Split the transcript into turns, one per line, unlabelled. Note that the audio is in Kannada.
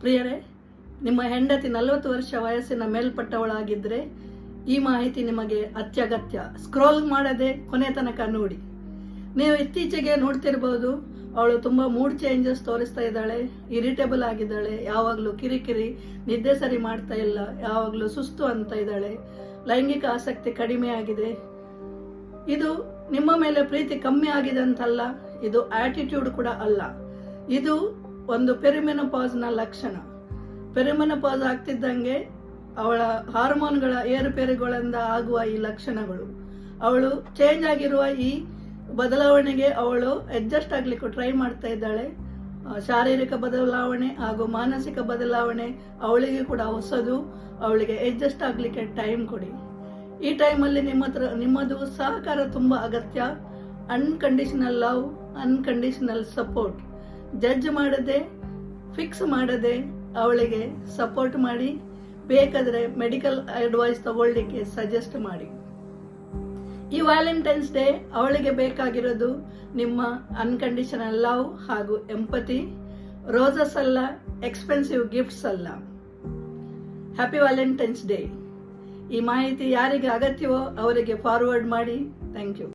ಪ್ರಿಯರೇ, ನಿಮ್ಮ ಹೆಂಡತಿ 40 ವರ್ಷ ವಯಸ್ಸಿನ ಮೇಲ್ಪಟ್ಟವಳಾಗಿದ್ದರೆ ಈ ಮಾಹಿತಿ ನಿಮಗೆ ಅತ್ಯಗತ್ಯ. ಸ್ಕ್ರೋಲ್ ಮಾಡದೆ ಕೊನೆ ತನಕ ನೋಡಿ. ನೀವು ಇತ್ತೀಚೆಗೆ ನೋಡ್ತಿರ್ಬೋದು, ಅವಳು ತುಂಬ ಮೂಡ್ ಚೇಂಜಸ್ ತೋರಿಸ್ತಾ ಇದ್ದಾಳೆ, ಇರಿಟೇಬಲ್ ಆಗಿದ್ದಾಳೆ, ಯಾವಾಗಲೂ ಕಿರಿಕಿರಿ, ನಿದ್ದೆ ಸರಿ ಮಾಡ್ತಾ ಇಲ್ಲ, ಯಾವಾಗಲೂ ಸುಸ್ತು ಅಂತ ಇದ್ದಾಳೆ, ಲೈಂಗಿಕ ಆಸಕ್ತಿ ಕಡಿಮೆ ಆಗಿದೆ. ಇದು ನಿಮ್ಮ ಮೇಲೆ ಪ್ರೀತಿ ಕಮ್ಮಿ ಆಗಿದೆ ಅಂತಲ್ಲ, ಇದು ಆಟಿಟ್ಯೂಡ್ ಕೂಡ ಅಲ್ಲ. ಇದು ಒಂದು ಪೆರಿಮೆನೋಪಾಸ್ನ ಲಕ್ಷಣ. ಪೆರಿಮೆನೋಪಾಸ್ ಆಗ್ತಿದ್ದಂಗೆ ಅವಳ ಹಾರ್ಮೋನ್ಗಳ ಏರುಪೇರುಗಳಿಂದ ಆಗುವ ಈ ಲಕ್ಷಣಗಳು. ಅವಳು ಚೇಂಜ್ ಆಗಿರುವ ಈ ಬದಲಾವಣೆಗೆ ಅವಳು ಅಡ್ಜಸ್ಟ್ ಆಗ್ಲಿಕ್ಕೆ ಟ್ರೈ ಮಾಡ್ತಾ ಇದ್ದಾಳೆ. ಶಾರೀರಿಕ ಬದಲಾವಣೆ ಹಾಗೂ ಮಾನಸಿಕ ಬದಲಾವಣೆ ಅವಳಿಗೆ ಕೂಡ ಹೊಸದು. ಅವಳಿಗೆ ಅಡ್ಜಸ್ಟ್ ಆಗ್ಲಿಕ್ಕೆ ಟೈಮ್ ಕೊಡಿ. ಈ ಟೈಮಲ್ಲಿ ನಿಮ್ಮದು ಸಹಕಾರ ತುಂಬ ಅಗತ್ಯ. Unconditional love, unconditional support. Judge ಮಾಡದೆ, ಫಿಕ್ಸ್ ಮಾಡದೆ ಅವಳಿಗೆ ಸಪೋರ್ಟ್ ಮಾಡಿ. ಬೇಕಾದರೆ ಮೆಡಿಕಲ್ ಅಡ್ವೈಸ್ ತಗೊಳ್ಳಿಕ್ಕೆ ಸಜೆಸ್ಟ್ ಮಾಡಿ. ಈ ವ್ಯಾಲೆಂಟೈನ್ಸ್ ಡೇ ಅವಳಿಗೆ ಬೇಕಾಗಿರೋದು ನಿಮ್ಮ ಅನ್ಕಂಡೀಷನಲ್ ಲವ್ ಹಾಗೂ ಎಂಪತಿ. ರೋಸಸ್ ಅಲ್ಲ, ಎಕ್ಸ್ಪೆನ್ಸಿವ್ ಗಿಫ್ಟ್ಸ್ ಅಲ್ಲ. Happy Valentine's day. ಈ ಮಾಹಿತಿ ಯಾರಿಗೆ ಅಗತ್ಯವೋ ಅವರಿಗೆ ಫಾರ್ವರ್ಡ್ ಮಾಡಿ. Thank you.